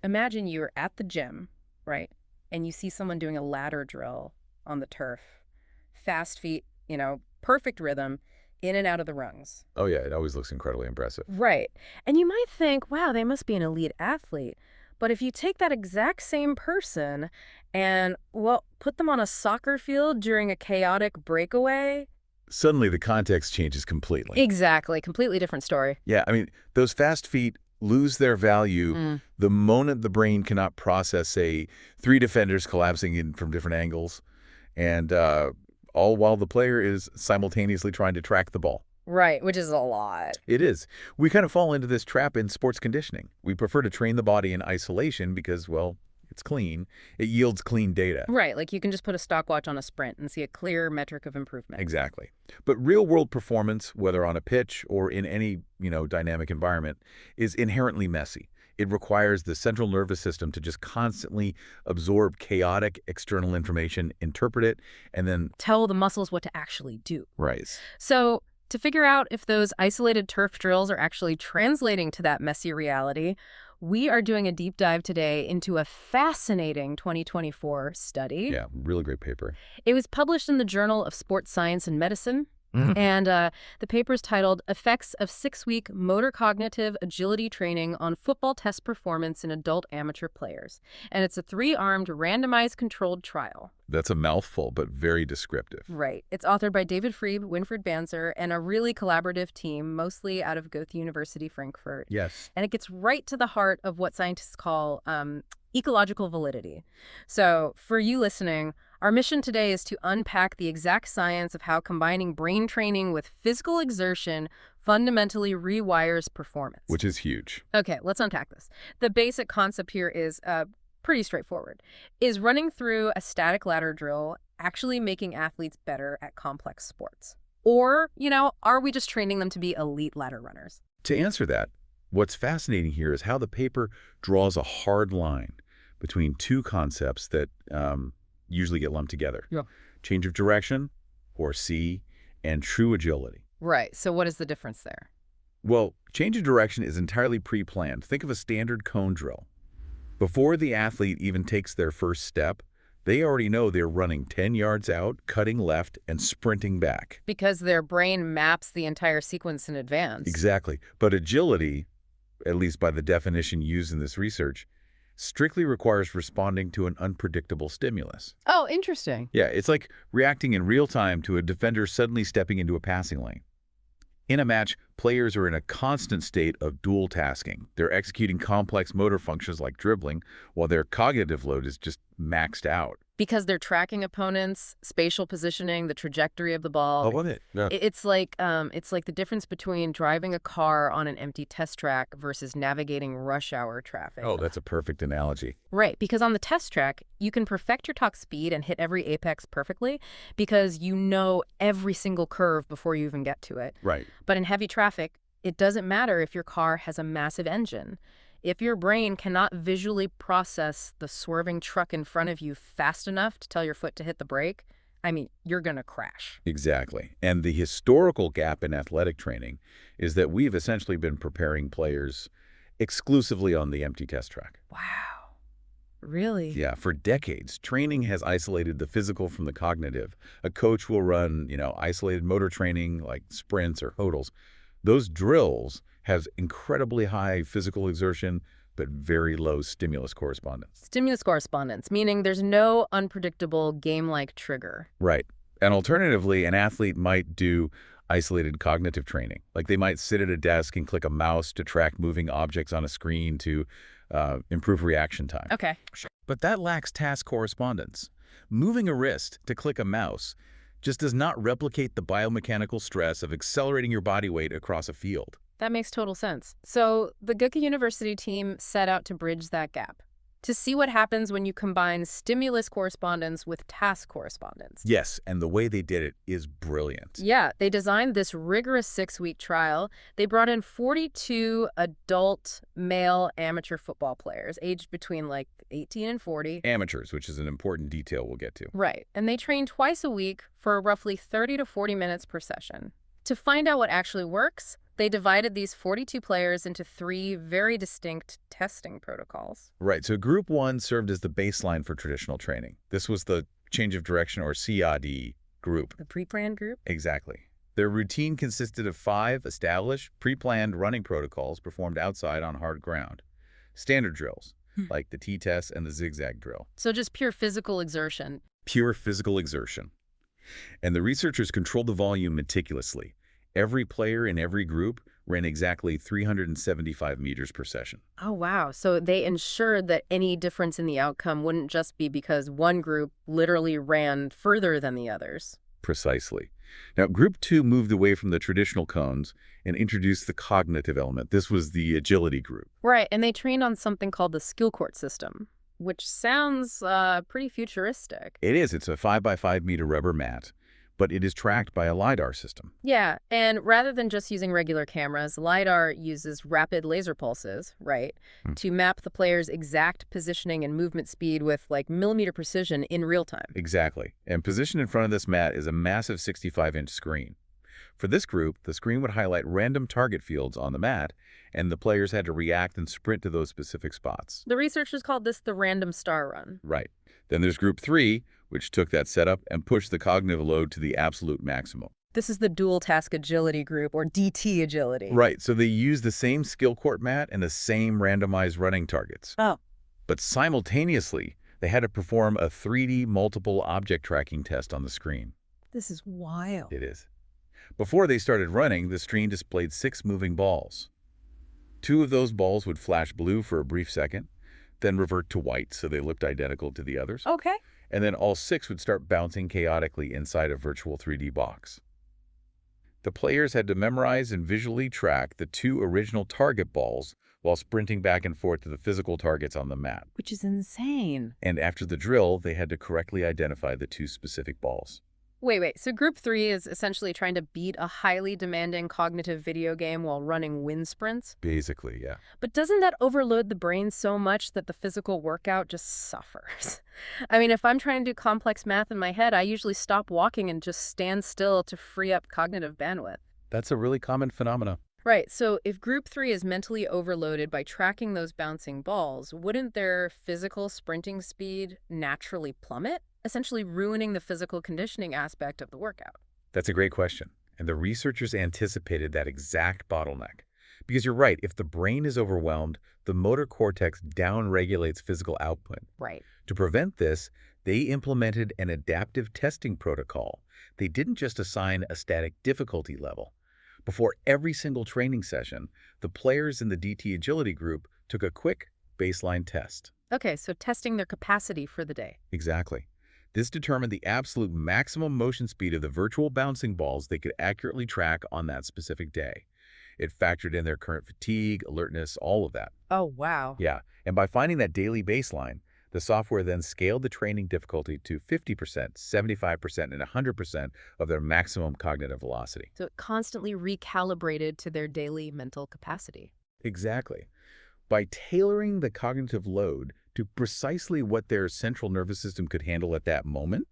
imagine you're at the gym, right? And you see someone doing a ladder drill on the turf. Fast feet, perfect rhythm, in and out of the rungs. Oh, yeah, it always looks incredibly impressive. Right. And you might think, wow, they must be an elite athlete. But if you take that exact same person and, well, put them on a soccer field during a chaotic breakaway. Suddenly the context changes completely. Exactly. Completely different story. Yeah, I mean, those fast feet lose their value the moment the brain cannot process, say, 3 defenders collapsing in from different angles, and all while the player is simultaneously trying to track the ball. Right, which is a lot. It is. We kind of fall into this trap in sports conditioning. We prefer to train the body in isolation because, well, it's clean. It yields clean data. Right, like you can just put a stopwatch on a sprint and see a clear metric of improvement. Exactly. But real-world performance, whether on a pitch or in any, dynamic environment, is inherently messy. It requires the central nervous system to just constantly absorb chaotic external information, interpret it, and then tell the muscles what to actually do. Right. So to figure out if those isolated turf drills are actually translating to that messy reality, we are doing a deep dive today into a fascinating 2024 study. Yeah, really great paper. It was published in the Journal of Sports Science and Medicine. And the paper is titled Effects of 6-Week Motor Cognitive Agility Training on Football Test Performance in Adult Amateur Players. And it's a 3-armed randomized controlled trial. That's a mouthful, but very descriptive. Right. It's authored by David Friebe, Winfried Banzer, and a really collaborative team, mostly out of Goethe University, Frankfurt. Yes. And it gets right to the heart of what scientists call ecological validity. So for you listening, our mission today is to unpack the exact science of how combining brain training with physical exertion fundamentally rewires performance. Which is huge. Okay, let's unpack this. The basic concept here is pretty straightforward. Is running through a static ladder drill actually making athletes better at complex sports? Or, are we just training them to be elite ladder runners? To answer that, what's fascinating here is how the paper draws a hard line between 2 concepts that usually get lumped together. Yeah. Change of direction, or C, and true agility. Right. So what is the difference there? Well, change of direction is entirely pre-planned. Think of a standard cone drill. Before the athlete even takes their first step, they already know they're running 10 yards out, cutting left, and sprinting back. Because their brain maps the entire sequence in advance. Exactly. But agility, at least by the definition used in this research, strictly requires responding to an unpredictable stimulus. Oh, interesting. Yeah, it's like reacting in real time to a defender suddenly stepping into a passing lane. In a match, players are in a constant state of dual tasking. They're executing complex motor functions like dribbling, while their cognitive load is just maxed out. Because they're tracking opponents, spatial positioning, the trajectory of the ball. Oh, wasn't it? Yeah. It's like the difference between driving a car on an empty test track versus navigating rush hour traffic. Oh, that's a perfect analogy. Right, because on the test track, you can perfect your top speed and hit every apex perfectly because you know every single curve before you even get to it. Right. But in heavy traffic, it doesn't matter if your car has a massive engine. If your brain cannot visually process the swerving truck in front of you fast enough to tell your foot to hit the brake, you're going to crash. Exactly. And the historical gap in athletic training is that we've essentially been preparing players exclusively on the empty test track. Wow. Really? Yeah, for decades, training has isolated the physical from the cognitive. A coach will run, isolated motor training like sprints or hurdles. Those drills have incredibly high physical exertion, but very low stimulus correspondence. Stimulus correspondence, meaning there's no unpredictable game-like trigger. Right. And alternatively, an athlete might do isolated cognitive training. Like they might sit at a desk and click a mouse to track moving objects on a screen to improve reaction time. Okay. But that lacks task correspondence. Moving a wrist to click a mouse just does not replicate the biomechanical stress of accelerating your body weight across a field. That makes total sense. So the Goethe University team set out to bridge that gap, to see what happens when you combine stimulus correspondence with task correspondence. Yes, and the way they did it is brilliant. Yeah, they designed this rigorous 6-week trial. They brought in 42 adult male amateur football players, aged between 18 and 40. Amateurs, which is an important detail we'll get to. Right, and they trained twice a week for roughly 30 to 40 minutes per session. To find out what actually works, They divided these 42 players into 3 very distinct testing protocols. Right, so Group 1 served as the baseline for traditional training. This was the change of direction, or CAD, group. The pre-planned group? Exactly. Their routine consisted of 5 established, pre-planned running protocols performed outside on hard ground. Standard drills, like the T-test and the zigzag drill. So just pure physical exertion. Pure physical exertion. And the researchers controlled the volume meticulously. Every player in every group ran exactly 375 meters per session. Oh, wow. So they ensured that any difference in the outcome wouldn't just be because one group literally ran further than the others. Precisely. Now, Group 2 moved away from the traditional cones and introduced the cognitive element. This was the agility group. Right, and they trained on something called the skill court system, which sounds pretty futuristic. It is. It's a 5x5 meter rubber mat, but it is tracked by a LiDAR system. Yeah, and rather than just using regular cameras, LiDAR uses rapid laser pulses, right, to map the player's exact positioning and movement speed with, like, millimeter precision in real time. Exactly. And positioned in front of this mat is a massive 65-inch screen. For this group, the screen would highlight random target fields on the mat, and the players had to react and sprint to those specific spots. The researchers called this the random star run. Right. Then there's Group 3, which took that setup and pushed the cognitive load to the absolute maximum. This is the dual task agility group, or DT agility. Right, so they used the same skill court mat and the same randomized running targets. Oh. But simultaneously, they had to perform a 3D multiple object tracking test on the screen. This is wild. It is. Before they started running, the screen displayed 6 moving balls. 2 of those balls would flash blue for a brief second, then revert to white so they looked identical to the others. Okay. And then all 6 would start bouncing chaotically inside a virtual 3D box. The players had to memorize and visually track the 2 original target balls while sprinting back and forth to the physical targets on the mat. Which is insane. And after the drill, they had to correctly identify the 2 specific balls. Wait. So Group 3 is essentially trying to beat a highly demanding cognitive video game while running wind sprints? Basically, yeah. But doesn't that overload the brain so much that the physical workout just suffers? I mean, if I'm trying to do complex math in my head, I usually stop walking and just stand still to free up cognitive bandwidth. That's a really common phenomenon. Right, so if Group 3 is mentally overloaded by tracking those bouncing balls, wouldn't their physical sprinting speed naturally plummet, essentially ruining the physical conditioning aspect of the workout? That's a great question. And the researchers anticipated that exact bottleneck. Because you're right, if the brain is overwhelmed, the motor cortex downregulates physical output. Right. To prevent this, they implemented an adaptive testing protocol. They didn't just assign a static difficulty level. Before every single training session, the players in the DT Agility group took a quick baseline test. Okay, so testing their capacity for the day. Exactly. This determined the absolute maximum motion speed of the virtual bouncing balls they could accurately track on that specific day. It factored in their current fatigue, alertness, all of that. Oh, wow. Yeah, and by finding that daily baseline, the software then scaled the training difficulty to 50%, 75%, and 100% of their maximum cognitive velocity. So it constantly recalibrated to their daily mental capacity. Exactly. By tailoring the cognitive load to precisely what their central nervous system could handle at that moment,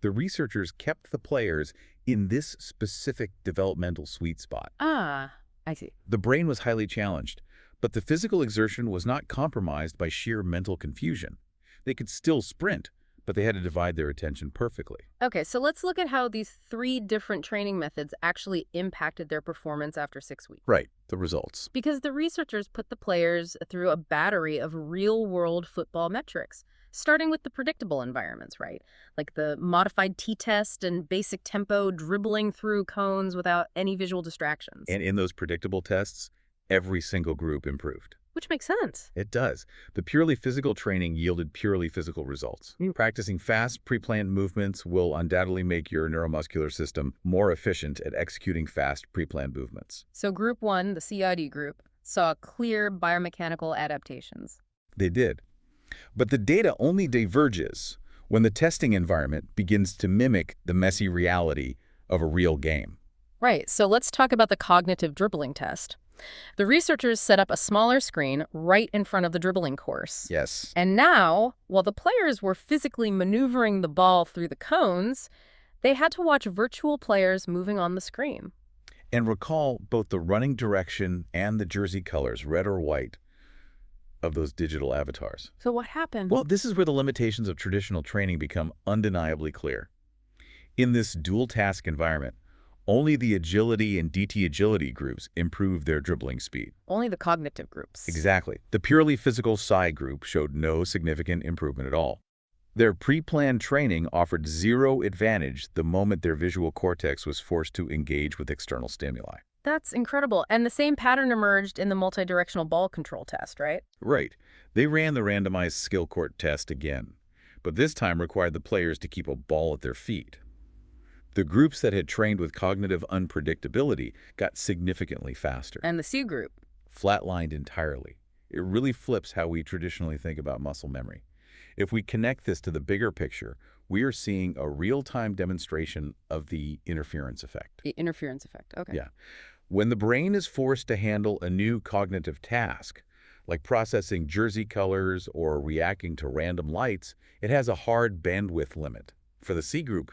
the researchers kept the players in this specific developmental sweet spot. Ah, I see. The brain was highly challenged, but the physical exertion was not compromised by sheer mental confusion. They could still sprint, but they had to divide their attention perfectly. Okay, so let's look at how these 3 different training methods actually impacted their performance after 6 weeks. Right, the results. Because the researchers put the players through a battery of real-world football metrics, starting with the predictable environments, right? Like the modified T-test and basic tempo dribbling through cones without any visual distractions. And in those predictable tests, every single group improved. Which makes sense. It does. The purely physical training yielded purely physical results. Practicing fast, pre-planned movements will undoubtedly make your neuromuscular system more efficient at executing fast, pre-planned movements. So Group 1, the CID group, saw clear biomechanical adaptations. They did. But the data only diverges when the testing environment begins to mimic the messy reality of a real game. Right, so let's talk about the cognitive dribbling test. The researchers set up a smaller screen right in front of the dribbling course. Yes. And now, while the players were physically maneuvering the ball through the cones, they had to watch virtual players moving on the screen. And recall both the running direction and the jersey colors, red or white, of those digital avatars. So what happened? Well, this is where the limitations of traditional training become undeniably clear. In this dual-task environment, only the agility and DT agility groups improve their dribbling speed. Only the cognitive groups. Exactly. The purely physical psi group showed no significant improvement at all. Their pre-planned training offered zero advantage the moment their visual cortex was forced to engage with external stimuli. That's incredible. And the same pattern emerged in the multidirectional ball control test, right? Right. They ran the randomized skill court test again, but this time required the players to keep a ball at their feet. The groups that had trained with cognitive unpredictability got significantly faster. And the C group? Flatlined entirely. It really flips how we traditionally think about muscle memory. If we connect this to the bigger picture, we are seeing a real-time demonstration of the interference effect. The interference effect, okay. Yeah. When the brain is forced to handle a new cognitive task, like processing jersey colors or reacting to random lights, it has a hard bandwidth limit. For the C group,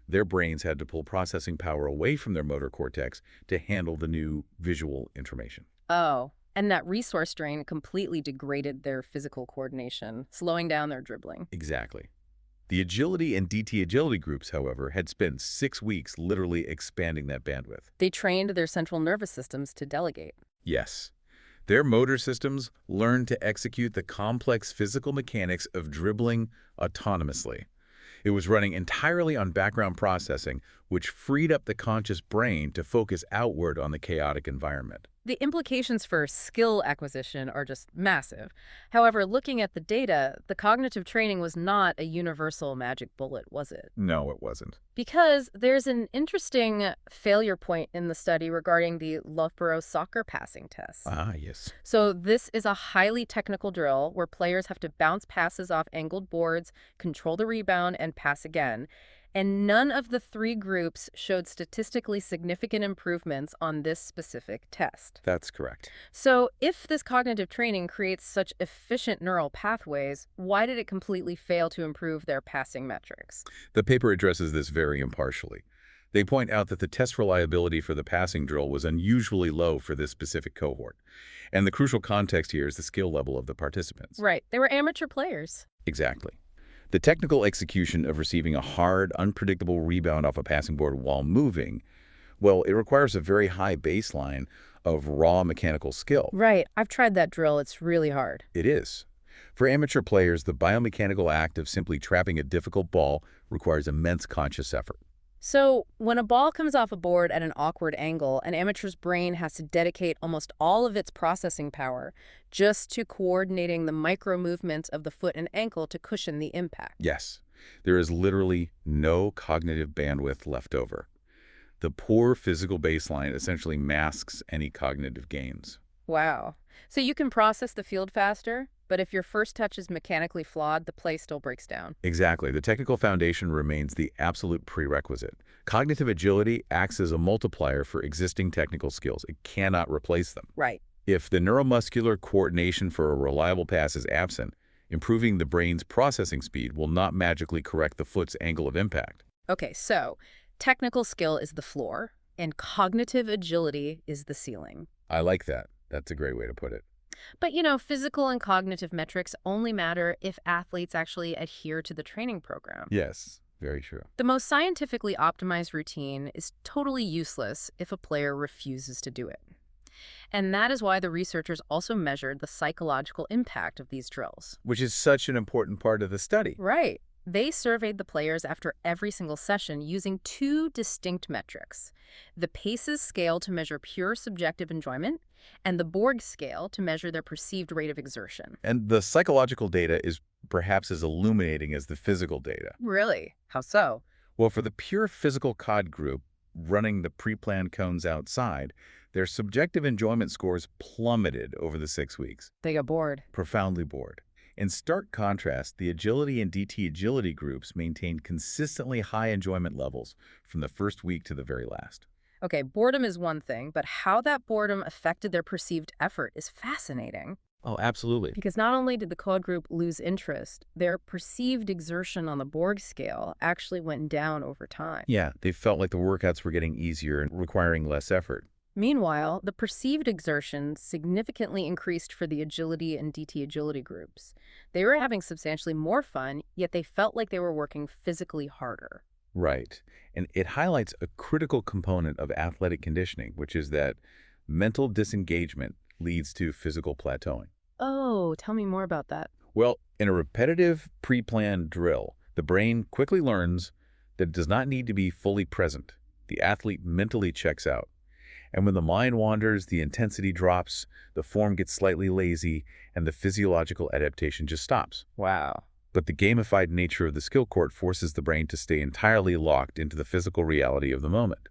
their brains had to pull processing power away from their motor cortex to handle the new visual information. Oh, and that resource drain completely degraded their physical coordination, slowing down their dribbling. Exactly. The agility and DT agility groups, however, had spent 6 weeks literally expanding that bandwidth. They trained their central nervous systems to delegate. Yes. Their motor systems learned to execute the complex physical mechanics of dribbling autonomously. It was running entirely on background processing, which freed up the conscious brain to focus outward on the chaotic environment. The implications for skill acquisition are just massive. However, looking at the data, the cognitive training was not a universal magic bullet, was it? No, it wasn't. Because there's an interesting failure point in the study regarding the Loughborough soccer passing test. Ah, yes. So this is a highly technical drill where players have to bounce passes off angled boards, control the rebound, and pass again. And none of the 3 groups showed statistically significant improvements on this specific test. That's correct. So if this cognitive training creates such efficient neural pathways, why did it completely fail to improve their passing metrics? The paper addresses this very impartially. They point out that the test reliability for the passing drill was unusually low for this specific cohort. And the crucial context here is the skill level of the participants. Right. They were amateur players. Exactly. The technical execution of receiving a hard, unpredictable rebound off a passing board while moving, well, it requires a very high baseline of raw mechanical skill. Right. I've tried that drill. It's really hard. It is. For amateur players, the biomechanical act of simply trapping a difficult ball requires immense conscious effort. So when a ball comes off a board at an awkward angle, an amateur's brain has to dedicate almost all of its processing power just to coordinating the micro movements of the foot and ankle to cushion the impact. Yes, there is literally no cognitive bandwidth left over. The poor physical baseline essentially masks any cognitive gains. Wow. So you can process the field faster, but if your first touch is mechanically flawed, the play still breaks down. Exactly. The technical foundation remains the absolute prerequisite. Cognitive agility acts as a multiplier for existing technical skills. It cannot replace them. Right. If the neuromuscular coordination for a reliable pass is absent, improving the brain's processing speed will not magically correct the foot's angle of impact. Okay, so technical skill is the floor, and cognitive agility is the ceiling. I like that. That's a great way to put it. But, you know, physical and cognitive metrics only matter if athletes actually adhere to the training program. Yes, very true. The most scientifically optimized routine is totally useless if a player refuses to do it. And that is why the researchers also measured the psychological impact of these drills. Which is such an important part of the study. Right. They surveyed the players after every single session using 2 distinct metrics: the PACES scale to measure pure subjective enjoyment, and the Borg scale to measure their perceived rate of exertion. And the psychological data is perhaps as illuminating as the physical data. Really? How so? Well, for the pure physical COD group running the pre-planned cones outside, their subjective enjoyment scores plummeted over the 6 weeks. They got bored. Profoundly bored. In stark contrast, the agility and DT agility groups maintained consistently high enjoyment levels from the first week to the very last. Okay, boredom is one thing, but how that boredom affected their perceived effort is fascinating. Oh, absolutely. Because not only did the code group lose interest, their perceived exertion on the Borg scale actually went down over time. Yeah, they felt like the workouts were getting easier and requiring less effort. Meanwhile, the perceived exertion significantly increased for the agility and DT agility groups. They were having substantially more fun, yet they felt like they were working physically harder. Right. And it highlights a critical component of athletic conditioning, which is that mental disengagement leads to physical plateauing. Oh, tell me more about that. Well, in a repetitive, pre-planned drill, the brain quickly learns that it does not need to be fully present. The athlete mentally checks out. And when the mind wanders, the intensity drops, the form gets slightly lazy, and the physiological adaptation just stops. Wow. But the gamified nature of the skill court forces the brain to stay entirely locked into the physical reality of the moment.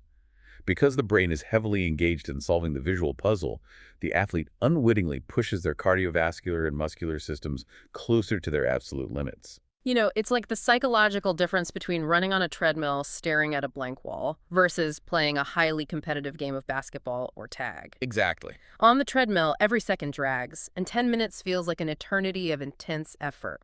Because the brain is heavily engaged in solving the visual puzzle, the athlete unwittingly pushes their cardiovascular and muscular systems closer to their absolute limits. You know, it's like the psychological difference between running on a treadmill staring at a blank wall versus playing a highly competitive game of basketball or tag. Exactly. On the treadmill, every second drags, and 10 minutes feels like an eternity of intense effort.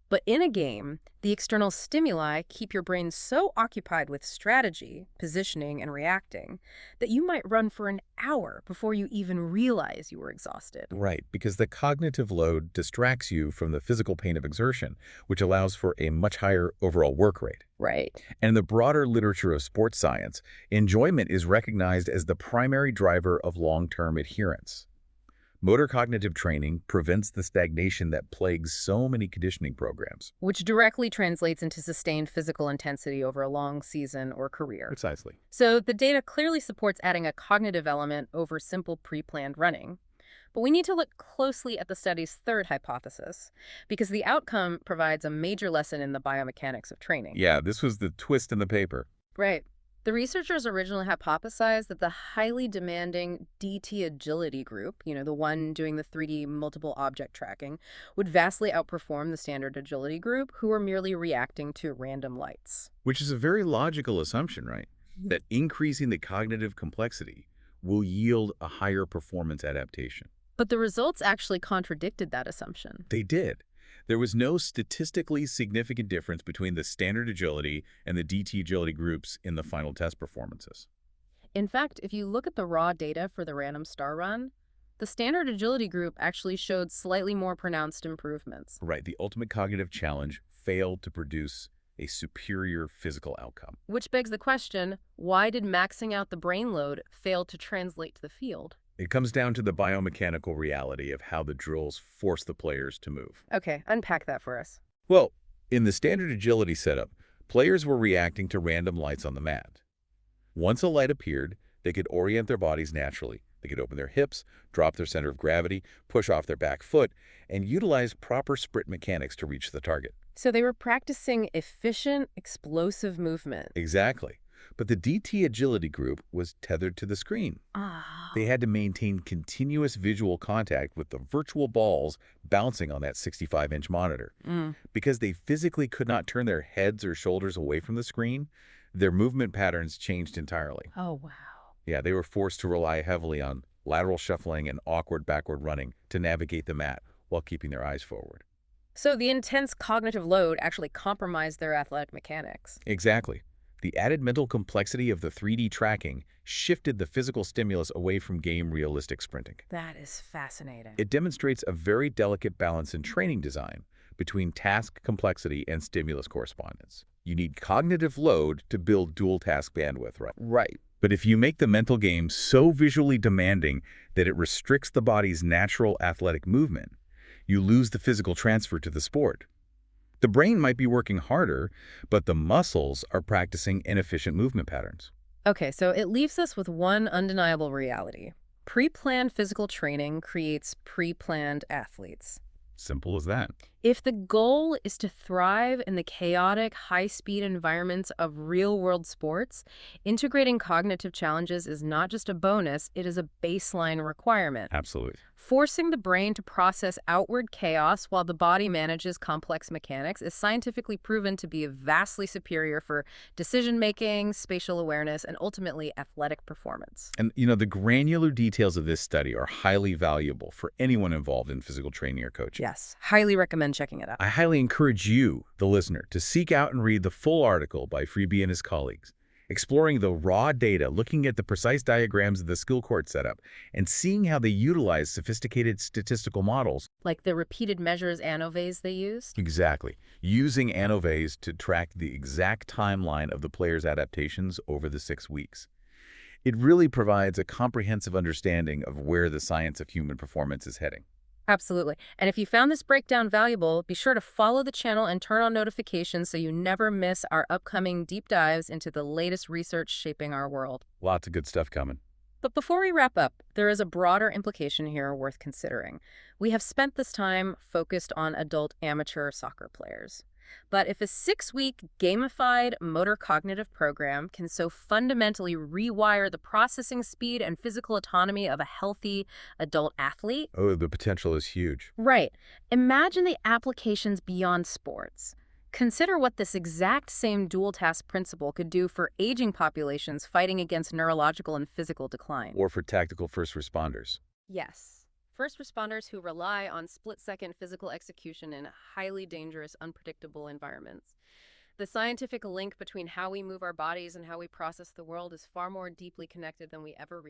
But in a game, the external stimuli keep your brain so occupied with strategy, positioning, and reacting that you might run for an hour before you even realize you were exhausted. Right, because the cognitive load distracts you from the physical pain of exertion, which allows for a much higher overall work rate. Right. And in the broader literature of sports science, enjoyment is recognized as the primary driver of long-term adherence. Motor cognitive training prevents the stagnation that plagues so many conditioning programs. Which directly translates into sustained physical intensity over a long season or career. Precisely. So the data clearly supports adding a cognitive element over simple pre-planned running. But we need to look closely at the study's third hypothesis, because the outcome provides a major lesson in the biomechanics of training. Yeah, this was the twist in the paper. Right. The researchers originally hypothesized that the highly demanding DT agility group, the one doing the 3D multiple object tracking, would vastly outperform the standard agility group, who were merely reacting to random lights. Which is a very logical assumption, right? That increasing the cognitive complexity will yield a higher performance adaptation. But the results actually contradicted that assumption. They did. There was no statistically significant difference between the standard agility and the DT agility groups in the final test performances. In fact, if you look at the raw data for the random star run, the standard agility group actually showed slightly more pronounced improvements. Right, the ultimate cognitive challenge failed to produce a superior physical outcome. Which begs the question, why did maxing out the brain load fail to translate to the field? It comes down to the biomechanical reality of how the drills force the players to move. Okay, unpack that for us. Well, in the standard agility setup, players were reacting to random lights on the mat. Once a light appeared, they could orient their bodies naturally. They could open their hips, drop their center of gravity, push off their back foot, and utilize proper sprint mechanics to reach the target. So they were practicing efficient, explosive movement. Exactly. But the DT agility group was tethered to the screen. They had to maintain continuous visual contact with the virtual balls bouncing on that 65-inch monitor. Because they physically could not turn their heads or shoulders away from the screen, their movement patterns changed entirely. Oh, wow. Yeah, they were forced to rely heavily on lateral shuffling and awkward backward running to navigate the mat while keeping their eyes forward. So the intense cognitive load actually compromised their athletic mechanics. Exactly. The added mental complexity of the 3D tracking shifted the physical stimulus away from game-realistic sprinting. That is fascinating. It demonstrates a very delicate balance in training design between task complexity and stimulus correspondence. You need cognitive load to build dual-task bandwidth, right? Right. But if you make the mental game so visually demanding that it restricts the body's natural athletic movement, you lose the physical transfer to the sport. The brain might be working harder, but the muscles are practicing inefficient movement patterns. Okay, so it leaves us with one undeniable reality. Pre-planned physical training creates pre-planned athletes. Simple as that. If the goal is to thrive in the chaotic, high-speed environments of real-world sports, integrating cognitive challenges is not just a bonus, it is a baseline requirement. Absolutely. Forcing the brain to process outward chaos while the body manages complex mechanics is scientifically proven to be vastly superior for decision-making, spatial awareness, and ultimately athletic performance. And, the granular details of this study are highly valuable for anyone involved in physical training or coaching. Yes, highly recommend checking it out. I highly encourage you, the listener, to seek out and read the full article by Friebe and his colleagues, exploring the raw data, looking at the precise diagrams of the skill court setup, and seeing how they utilize sophisticated statistical models. Like the repeated measures ANOVAs they used? Exactly. Using ANOVAs to track the exact timeline of the player's adaptations over the 6 weeks. It really provides a comprehensive understanding of where the science of human performance is heading. Absolutely. And if you found this breakdown valuable, be sure to follow the channel and turn on notifications so you never miss our upcoming deep dives into the latest research shaping our world. Lots of good stuff coming. But before we wrap up, there is a broader implication here worth considering. We have spent this time focused on adult amateur soccer players. But if a 6-week gamified motor cognitive program can so fundamentally rewire the processing speed and physical autonomy of a healthy adult athlete... Oh, the potential is huge. Right. Imagine the applications beyond sports. Consider what this exact same dual-task principle could do for aging populations fighting against neurological and physical decline. Or for tactical first responders. Yes. First responders who rely on split-second physical execution in highly dangerous, unpredictable environments. The scientific link between how we move our bodies and how we process the world is far more deeply connected than we ever realized.